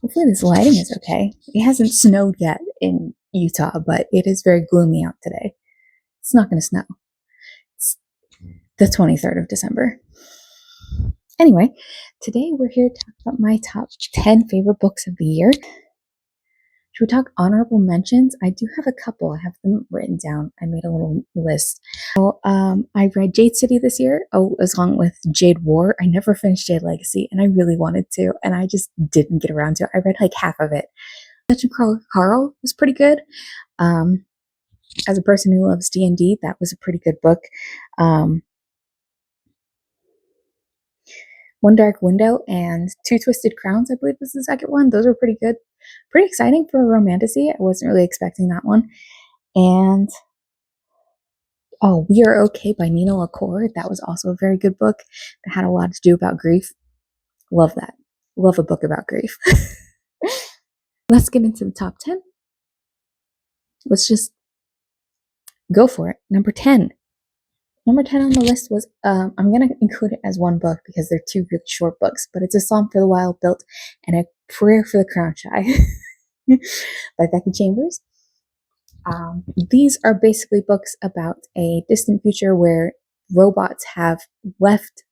Hopefully this lighting is okay. It hasn't snowed yet in Utah, but it is very gloomy out today. It's not going to snow. It's the 23rd of December. Anyway, today we're here to talk about my top 10 favorite books of the year. Should we talk honorable mentions? I do have a couple. I have them written down. I made a little list. So, I read Jade City this year, along with Jade War. I never finished Jade Legacy, and I really wanted to, and I just didn't get around to it. I read like half of it. Legend Carl was pretty good. As a person who loves D&D, that was a pretty good book. One Dark Window and Two Twisted Crowns, I believe was the second one. Those were pretty good. Pretty exciting for a romantasy. I wasn't really expecting that one. And We Are Okay by Nina LaCour. That was also a very good book that had a lot to do about grief. Love that. Love a book about grief. Let's get into the top 10. Let's just go for it. Number 10 on the list was, I'm going to include it as one book because they're two really short books, but it's A Psalm for the Wild Built and A Prayer for the Crown Shy by Becky Chambers. These are basically books about a distant future where robots have left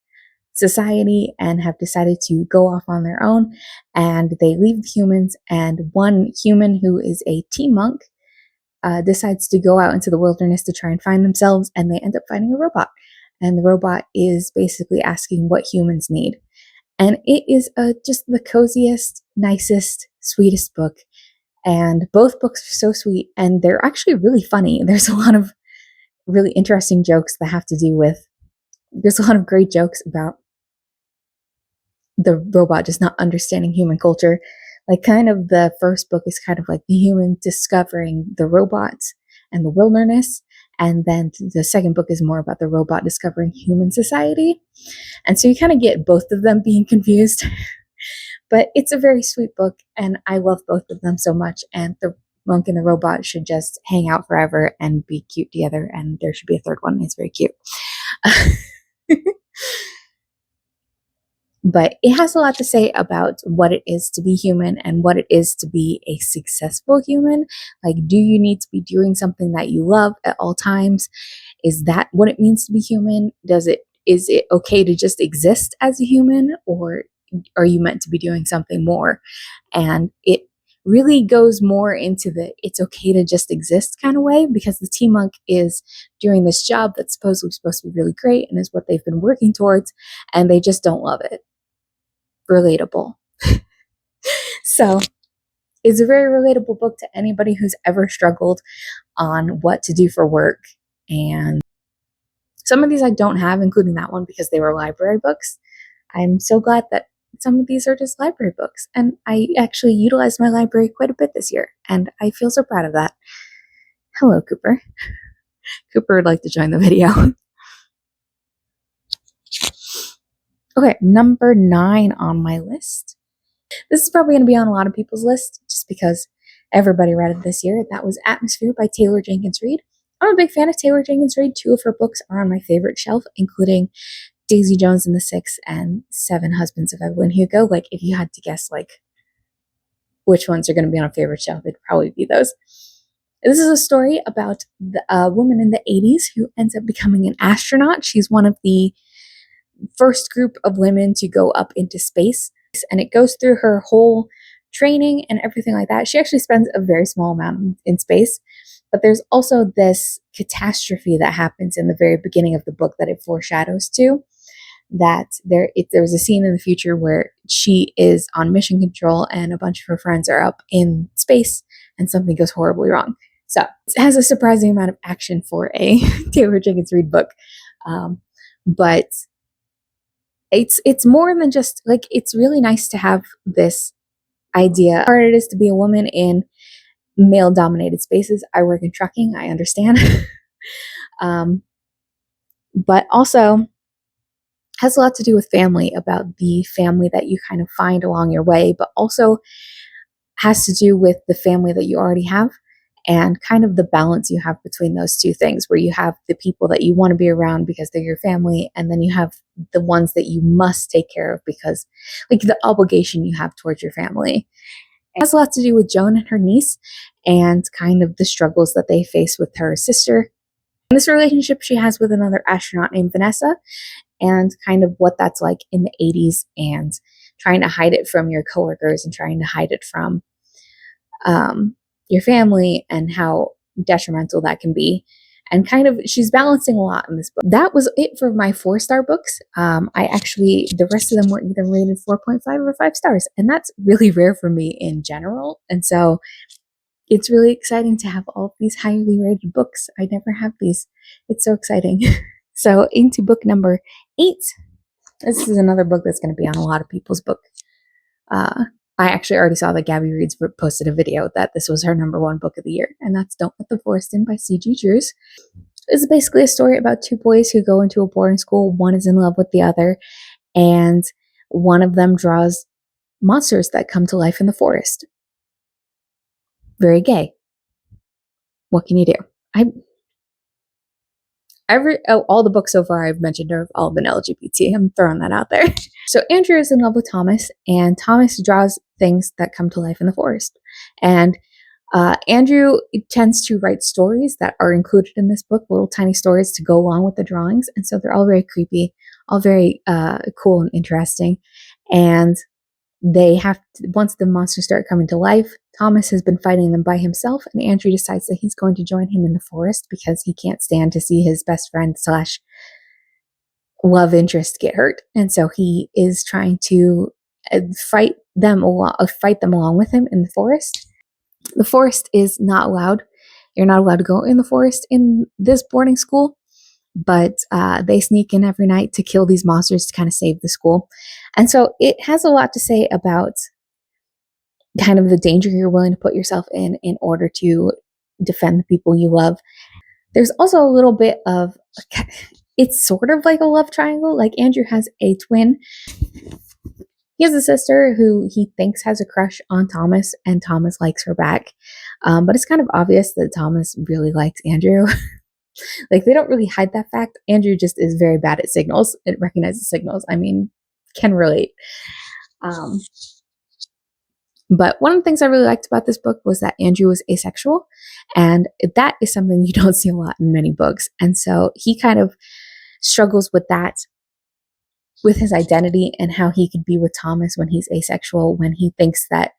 society and have decided to go off on their own, and they leave the humans, and one human who is a tea monk decides to go out into the wilderness to try and find themselves, and they end up finding a robot. And the robot is basically asking what humans need. And it is just the coziest, nicest, sweetest book. And both books are so sweet, and they're actually really funny. There's a lot of really interesting jokes that have to do with, there's a lot of great jokes about the robot just not understanding human culture. Like, kind of the first book is kind of like the human discovering the robots and the wilderness. And then the second book is more about the robot discovering human society. And so you kind of get both of them being confused. But it's a very sweet book, and I love both of them so much. And the monk and the robot should just hang out forever and be cute together. And there should be a third one. It's very cute. But it has a lot to say about what it is to be human and what it is to be a successful human. Like, do you need to be doing something that you love at all times? Is that what it means to be human? Is it okay to just exist as a human, or are you meant to be doing something more? And it really goes more into the it's okay to just exist kind of way, because the tea monk is doing this job that's supposedly supposed to be really great and is what they've been working towards, and they just don't love it. Relatable. So it's a very relatable book to anybody who's ever struggled on what to do for work. And some of these I don't have, including that one, because they were library books. I'm so glad that some of these are just library books, and I actually utilized my library quite a bit this year, and I feel so proud of that. Hello, Cooper. Cooper would like to join the video. Okay, number 9 on my list. This is probably going to be on a lot of people's list just because everybody read it this year. That was Atmosphere by Taylor Jenkins Reid. I'm a big fan of Taylor Jenkins Reid. 2 of her books are on my favorite shelf, including Daisy Jones and the Six and Seven Husbands of Evelyn Hugo. Like, if you had to guess, like, which ones are going to be on a favorite shelf, it'd probably be those. This is a story about a woman in the 80s who ends up becoming an astronaut. She's one of the first group of women to go up into space, and it goes through her whole training and everything like that. She actually spends a very small amount in space, but there's also this catastrophe that happens in the very beginning of the book that it foreshadows to, that there's a scene in the future where she is on mission control and a bunch of her friends are up in space and something goes horribly wrong. So it has a surprising amount of action for a Taylor Jenkins Reid book. But it's more than just, like, it's really nice to have this idea how hard it is to be a woman in male dominated spaces. I work in trucking, I understand. But also has a lot to do with family, about the family that you kind of find along your way, but also has to do with the family that you already have and kind of the balance you have between those two things, where you have the people that you want to be around because they're your family, and then you have the ones that you must take care of because, like, the obligation you have towards your family. It has a lot to do with Joan and her niece and kind of the struggles that they face with her sister. And this relationship she has with another astronaut named Vanessa, and kind of what that's like in the 80s, and trying to hide it from your coworkers and trying to hide it from your family, and how detrimental that can be. And kind of, she's balancing a lot in this book. That was it for my 4-star books. The rest of them were either rated 4.5 or 5 stars. And that's really rare for me in general. And so it's really exciting to have all of these highly rated books. I never have these. It's so exciting. So into book number 8. This is another book that's going to be on a lot of people's book. I actually already saw that Gabby Reads posted a video that this was her number 1 book of the year, and that's Don't Let the Forest In by C.G. Drews. It's basically a story about 2 boys who go into a boarding school. One is in love with the other, and one of them draws monsters that come to life in the forest. Very gay. What can you do? All the books so far I've mentioned have all been LGBT. I'm throwing that out there. So Andrew is in love with Thomas, and Thomas draws things that come to life in the forest. And Andrew tends to write stories that are included in this book, little tiny stories to go along with the drawings. And so they're all very creepy, all very cool and interesting. And once the monsters start coming to life, Thomas has been fighting them by himself, and Andrew decides that he's going to join him in the forest because he can't stand to see his best friend / love interest get hurt. And so he is trying to fight them along with him in the forest. The forest is not allowed. You're not allowed to go in the forest in this boarding school, but they sneak in every night to kill these monsters to kind of save the school. And so it has a lot to say about kind of the danger you're willing to put yourself in order to defend the people you love. There's also a little bit of, it's sort of like a love triangle. Like, Andrew has a twin. He has a sister who he thinks has a crush on Thomas, and Thomas likes her back. But it's kind of obvious that Thomas really likes Andrew. Like, they don't really hide that fact. Andrew just is very bad at signals. It recognizes signals. I mean, can relate. But one of the things I really liked about this book was that Andrew was asexual, and that is something you don't see a lot in many books. And so he kind of struggles with that, with his identity and how he could be with Thomas when he's asexual, when he thinks that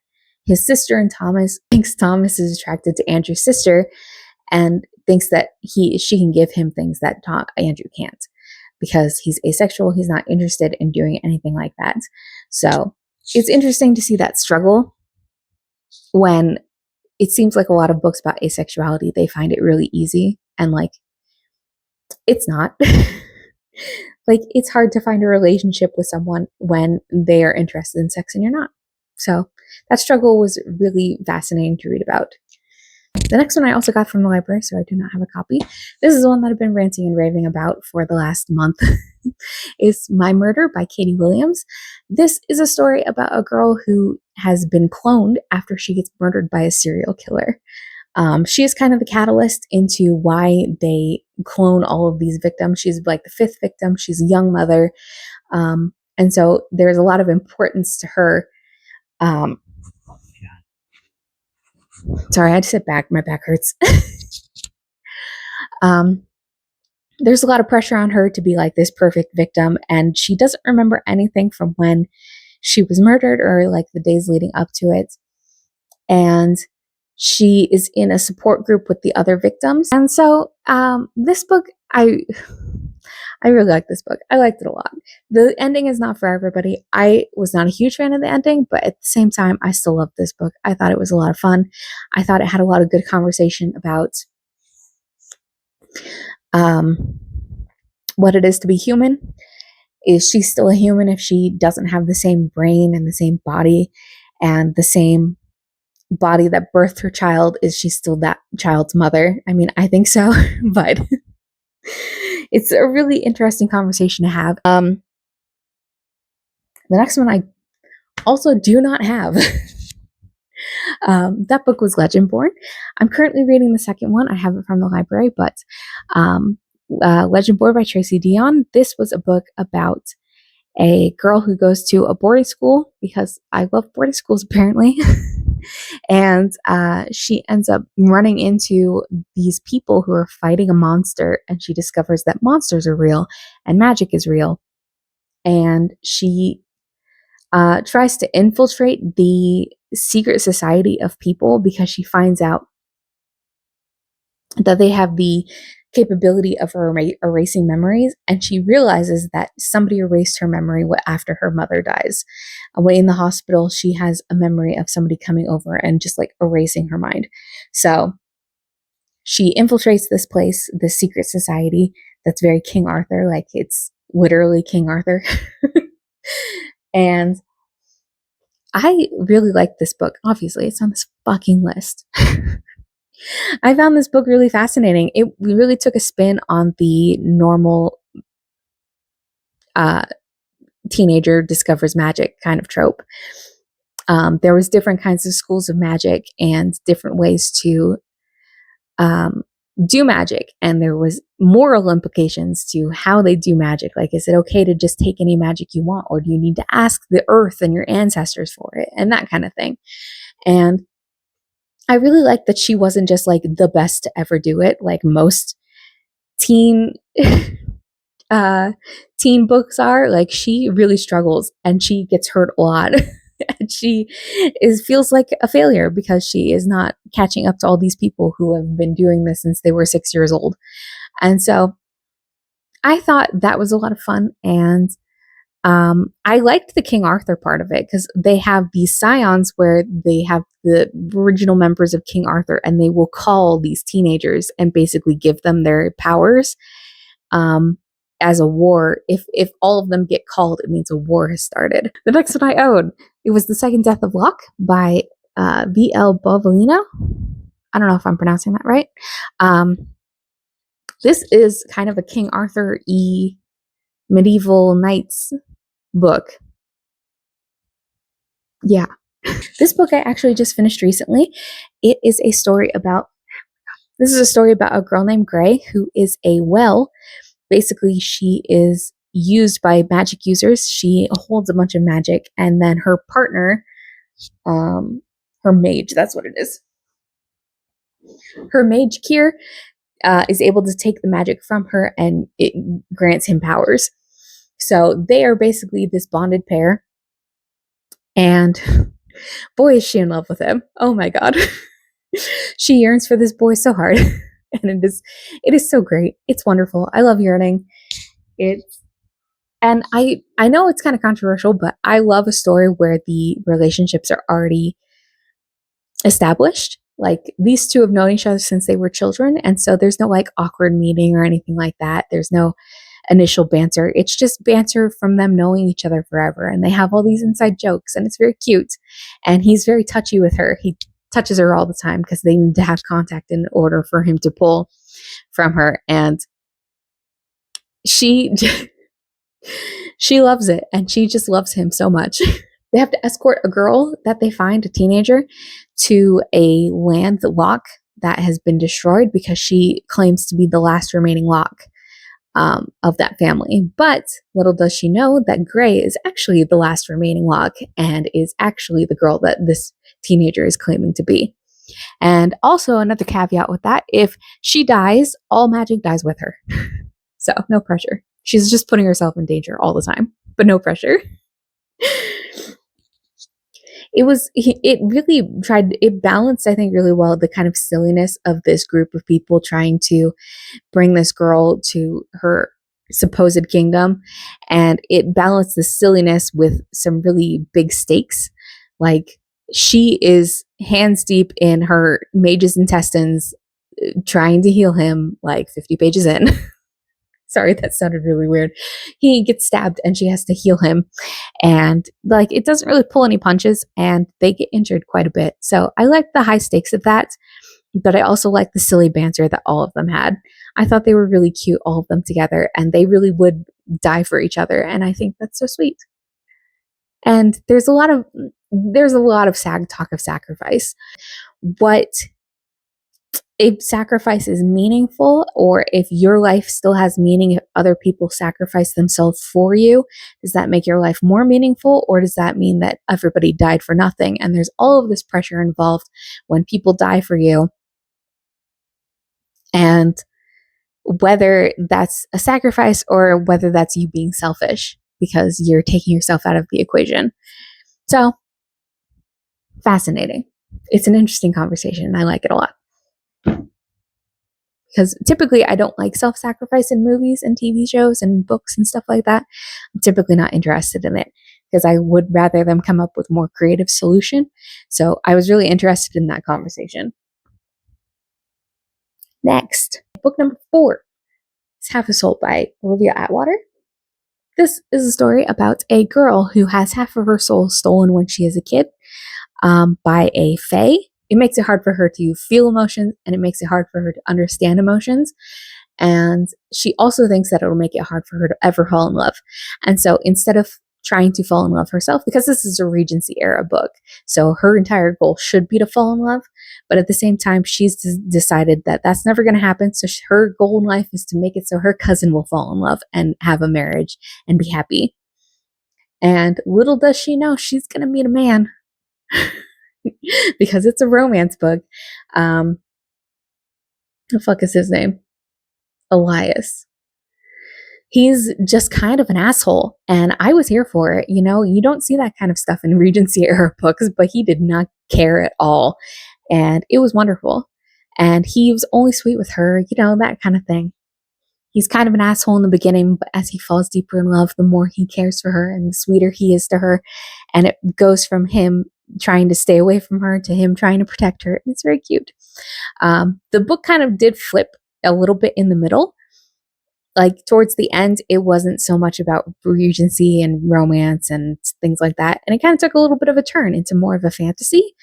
his sister and Thomas thinks Thomas is attracted to Andrew's sister, and thinks that she can give him things that Andrew can't, because he's asexual. He's not interested in doing anything like that. So it's interesting to see that struggle, when it seems like a lot of books about asexuality, they find it really easy, and like, it's not. Like, it's hard to find a relationship with someone when they are interested in sex and you're not. So that struggle was really fascinating to read about. The next one I also got from the library, so I do not have a copy. This is the one that I've been ranting and raving about for the last month. It's My Murder by Katie Williams. This is a story about a girl who has been cloned after she gets murdered by a serial killer. She is kind of the catalyst into why they clone all of these victims. She's like the 5th victim. She's a young mother. And so there's a lot of importance to her. Sorry, I had to sit back. My back hurts. There's a lot of pressure on her to be like this perfect victim, and she doesn't remember anything from when she was murdered or like the days leading up to it. And she is in a support group with the other victims. And so this book, I really like this book. I liked it a lot. The ending is not for everybody. I was not a huge fan of the ending, but at the same time, I still loved this book. I thought it was a lot of fun. I thought it had a lot of good conversation about what it is to be human. Is she still a human if she doesn't have the same brain and the same body and the same body that birthed her child? Is she still that child's mother? I mean, I think so, but it's a really interesting conversation to have. The next one I also do not have. That book was Legendborn. I'm currently reading the second one. I have it from the library, but Legendborn by Tracy Deonn. This was a book about a girl who goes to a boarding school, because I love boarding schools apparently. And she ends up running into these people who are fighting a monster, and she discovers that monsters are real and magic is real. And she tries to infiltrate the secret society of people because she finds out that they have the capability of erasing memories, and she realizes that somebody erased her memory after her mother dies. Away in the hospital, she has a memory of somebody coming over and just like erasing her mind. So she infiltrates this place, this secret society that's very King Arthur, like it's literally King Arthur. And I really like this book. Obviously, it's on this fucking list. I found this book really fascinating. It really took a spin on the normal teenager discovers magic kind of trope. There was different kinds of schools of magic and different ways to do magic, and there was moral implications to how they do magic. Like, is it okay to just take any magic you want, or do you need to ask the earth and your ancestors for it, and that kind of thing. And I really like that she wasn't just like the best to ever do it, like most teen teen books are. Like, she really struggles and she gets hurt a lot. And she feels like a failure because she is not catching up to all these people who have been doing this since they were 6 years old. And so I thought that was a lot of fun. And I liked the King Arthur part of it because they have these scions where they have the original members of King Arthur, and they will call these teenagers and basically give them their powers as a war. If all of them get called, it means a war has started. The next one I own, it was The Second Death of Locke by V.L. Bovalino. I don't know if I'm pronouncing that right. This is kind of a King Arthur-y medieval knights book. Yeah. This book I actually just finished recently. It is a story about a girl named Gray who is a well. Basically, she is used by magic users. She holds a bunch of magic, and then her partner, her mage, that's what it is. Her mage, Kier, is able to take the magic from her, and it grants him powers. So they are basically this bonded pair. And boy, is she in love with him. Oh my God. She yearns for this boy so hard. And it is so great. It's wonderful. I love yearning. And I know it's kind of controversial, but I love a story where the relationships are already established. Like, these two have known each other since they were children, and so there's no like awkward meeting or anything like that. There's no initial banter. It's just banter from them knowing each other forever, and they have all these inside jokes, and it's very cute. And he's very touchy with her. He touches her all the time because they need to have contact in order for him to pull from her, and she loves it, and she just loves him so much. They have to escort a girl that they find, a teenager, to a land lock that has been destroyed because she claims to be the last remaining lock of that family. But little does she know that Gray is actually the last remaining lock and is actually the girl that this teenager is claiming to be. And also, another caveat with that, if she dies, all magic dies with her. So no pressure. She's just putting herself in danger all the time, but no pressure. It balanced, I think, really well the kind of silliness of this group of people trying to bring this girl to her supposed kingdom. And it balanced the silliness with some really big stakes. Like, she is hands deep in her mage's intestines, trying to heal him like 50 pages in. Sorry, that sounded really weird. He gets stabbed and she has to heal him. And like, it doesn't really pull any punches, and they get injured quite a bit. So I like the high stakes of that, but I also like the silly banter that all of them had. I thought they were really cute, all of them together, and they really would die for each other. And I think that's so sweet. And there's a lot of talk of sacrifice. What if sacrifice is meaningful, or if your life still has meaning if other people sacrifice themselves for you? Does that make your life more meaningful, or does that mean that everybody died for nothing? And there's all of this pressure involved when people die for you, and whether that's a sacrifice or whether that's you being selfish because you're taking yourself out of the equation. So, fascinating. It's an interesting conversation, and I like it a lot. Because typically I don't like self-sacrifice in movies and TV shows and books and stuff like that. I'm typically not interested in it because I would rather them come up with more creative solution. So I was really interested in that conversation. Next, book number 4 is Half a Soul by Olivia Atwater. This is a story about a girl who has half of her soul stolen when she is a kid by a fae. It makes it hard for her to feel emotions, and it makes it hard for her to understand emotions. And she also thinks that it'll make it hard for her to ever fall in love. And so instead of trying to fall in love herself, because this is a Regency era book, so her entire goal should be to fall in love. But at the same time, she's decided that that's never going to happen. So her goal in life is to make it so her cousin will fall in love and have a marriage and be happy. And little does she know, she's going to meet a man. Because it's a romance book. The fuck is his name? Elias. He's just kind of an asshole, and I was here for it. You know, you don't see that kind of stuff in Regency era books, but he did not care at all, and it was wonderful. And he was only sweet with her, you know, that kind of thing. He's kind of an asshole in the beginning, but as he falls deeper in love, the more he cares for her and the sweeter he is to her. And it goes from him trying to stay away from her to him trying to protect her. It's very cute. The book kind of did flip a little bit in the middle. Like towards the end, it wasn't so much about Regency and romance and things like that. And it kind of took a little bit of a turn into more of a fantasy.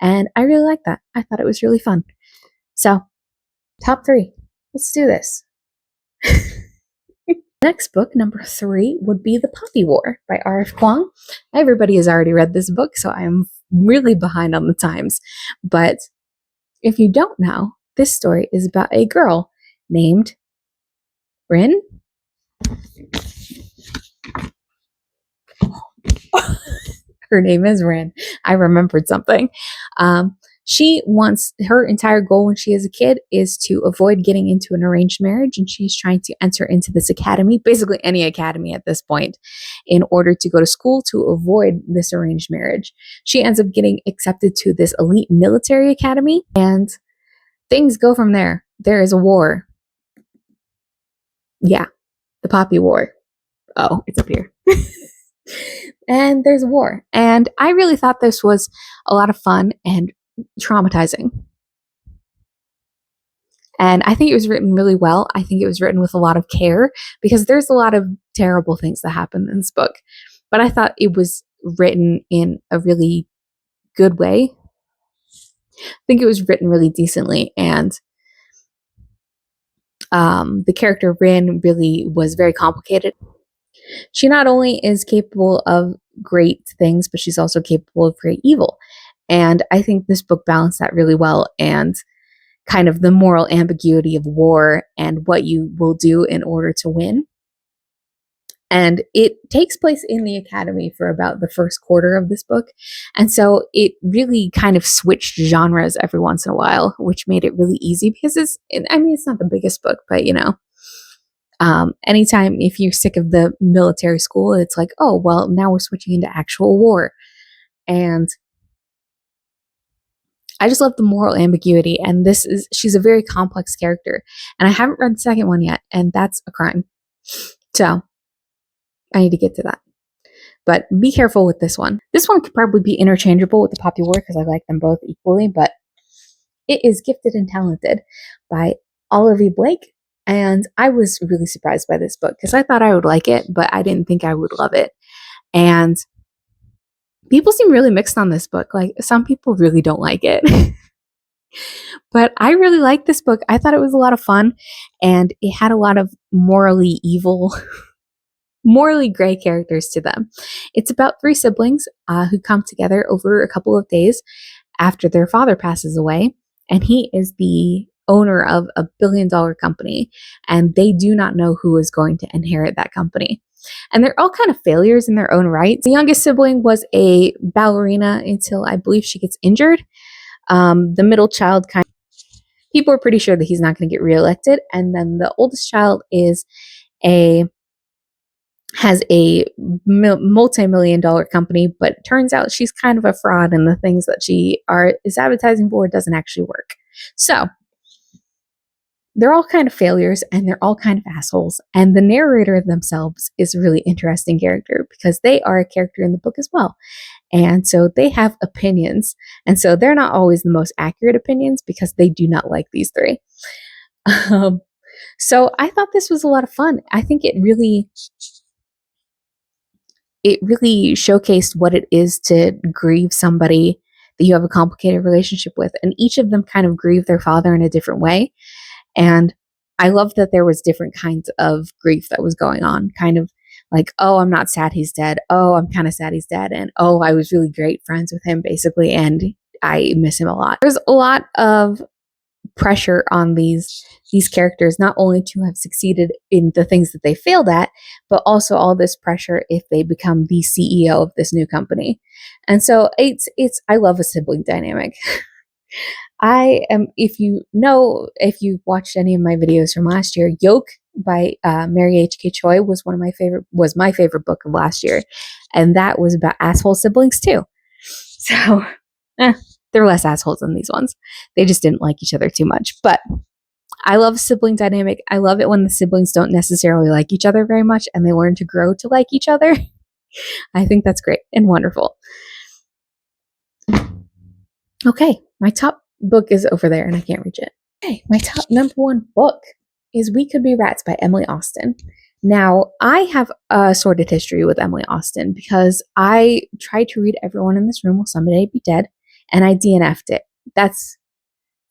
And I really liked that. I thought it was really fun. So, top 3. Let's do this. Next book, number 3, would be The Poppy War by R.F. Kuang. Everybody has already read this book, so I'm really behind on the times. But if you don't know, this story is about a girl named Rin. Her name is Rin. I remembered something. She wants, her entire goal when she is a kid is to avoid getting into an arranged marriage, and she's trying to enter into this academy, basically any academy at this point, in order to go to school to avoid this arranged marriage. She ends up getting accepted to this elite military academy, and things go from there. There is a war. Yeah, the Poppy War. Oh, it's up here. And there's a war. And I really thought this was a lot of fun and traumatizing. And I think it was written really well. I think it was written with a lot of care because there's a lot of terrible things that happen in this book. But I thought it was written in a really good way. I think it was written really decently. And the character Rin really was very complicated. She not only is capable of great things, but she's also capable of great evil. And I think this book balanced that really well, and kind of the moral ambiguity of war and what you will do in order to win. And it takes place in the academy for about the first quarter of this book. And so it really kind of switched genres every once in a while, which made it really easy because it's not the biggest book, but you know, anytime if you're sick of the military school, it's like, oh, well, now we're switching into actual war. And I just love the moral ambiguity. And she's a very complex character. And I haven't read the second one yet, and that's a crime. So I need to get to that. But be careful with this one. This one could probably be interchangeable with the Poppy War because I like them both equally, but it is Gifted and Talented by Olivia Blake. And I was really surprised by this book because I thought I would like it, but I didn't think I would love it. And people seem really mixed on this book. Like, some people really don't like it. But I really liked this book. I thought it was a lot of fun, and it had a lot of morally evil morally gray characters to them. It's about three siblings who come together over a couple of days after their father passes away, and he is the owner of a billion-dollar company, and they do not know who is going to inherit that company. And they're all kind of failures in their own right. The youngest sibling was a ballerina until I believe she gets injured. The middle child people are pretty sure that he's not going to get reelected, and then the oldest child has a multi-million dollar company, but it turns out she's kind of a fraud, and the things that she is advertising for doesn't actually work. So they're all kind of failures, and they're all kind of assholes. And the narrator themselves is a really interesting character because they are a character in the book as well. And so they have opinions. And so they're not always the most accurate opinions because they do not like these three. So I thought this was a lot of fun. I think it really showcased what it is to grieve somebody that you have a complicated relationship with. And each of them kind of grieve their father in a different way. And I love that there was different kinds of grief that was going on, kind of like, oh, I'm not sad he's dead. Oh, I'm kind of sad he's dead. And oh, I was really great friends with him, basically, and I miss him a lot. There's a lot of pressure on these characters, not only to have succeeded in the things that they failed at, but also all this pressure if they become the CEO of this new company. And so I love a sibling dynamic. If you've watched any of my videos from last year, Yoke by Mary H.K. Choi was my favorite book of last year. And that was about asshole siblings too. So, they're less assholes than these ones. They just didn't like each other too much. But I love sibling dynamic. I love it when the siblings don't necessarily like each other very much and they learn to grow to like each other. I think that's great and wonderful. Okay, my top book is over there and I can't reach it. Okay, my top number one book is We Could Be Rats by Emily Austen. Now, I have a sordid history with Emily Austen because I tried to read Everyone in This Room Will Someday Be Dead, and I DNF'd it. That's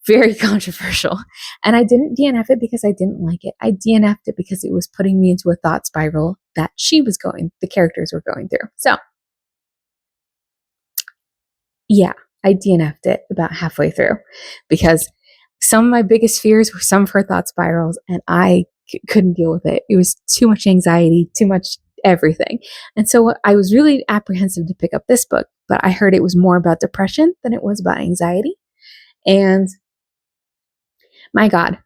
very controversial. And I didn't DNF it because I didn't like it. I DNF'd it because it was putting me into a thought spiral that the characters were going through. So, yeah, I DNF'd it about halfway through because some of my biggest fears were some of her thought spirals, and I couldn't deal with it. It was too much anxiety, too much everything. And so I was really apprehensive to pick up this book, but I heard it was more about depression than it was about anxiety. And my God,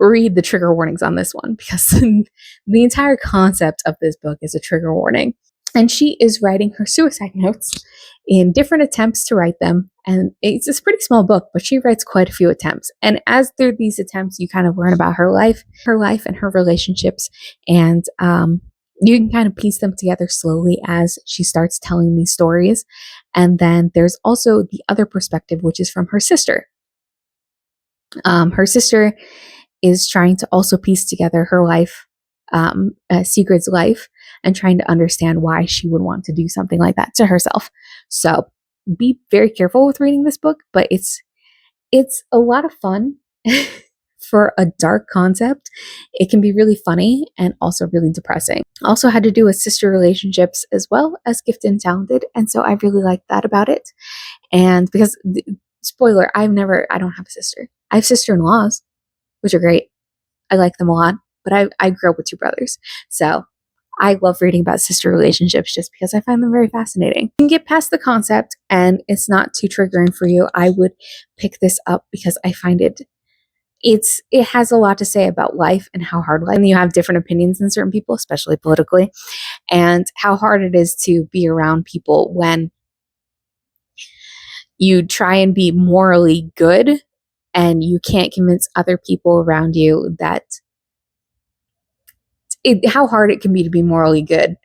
read the trigger warnings on this one because the entire concept of this book is a trigger warning. And she is writing her suicide notes in different attempts to write them. And it's a pretty small book, but she writes quite a few attempts. And as through these attempts, you kind of learn about her life and her relationships. And you can kind of piece them together slowly as she starts telling these stories. And then there's also the other perspective, which is from her sister. Her sister is trying to also piece together her life, Sigrid's life, and trying to understand why she would want to do something like that to herself. So be very careful with reading this book, but it's a lot of fun. For a dark concept, it can be really funny and also really depressing. Also had to do with sister relationships as well as gifted and talented, and so I really liked that about it. And because, spoiler, I don't have a sister. I have sister-in-laws, which are great. I like them a lot, but I grew up with two brothers, so I love reading about sister relationships just because I find them very fascinating. You can get past the concept and it's not too triggering for you. I would pick this up because I find it has a lot to say about life and how hard life, and you have different opinions than certain people, especially politically, and how hard it is to be around people when you try and be morally good and you can't convince other people around you that how hard it can be to be morally good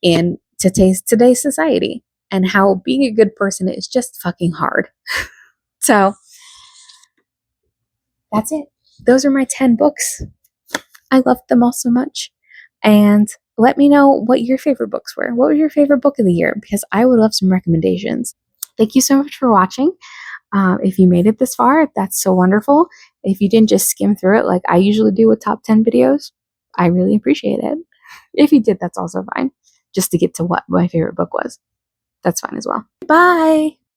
in today's society, and how being a good person is just fucking hard. So that's it. Those are my 10 books. I loved them all so much. And let me know what your favorite books were. What was your favorite book of the year? Because I would love some recommendations. Thank you so much for watching. If you made it this far, that's so wonderful. If you didn't just skim through it like I usually do with top 10 videos, I really appreciate it. If you did, that's also fine. Just to get to what my favorite book was. That's fine as well. Bye!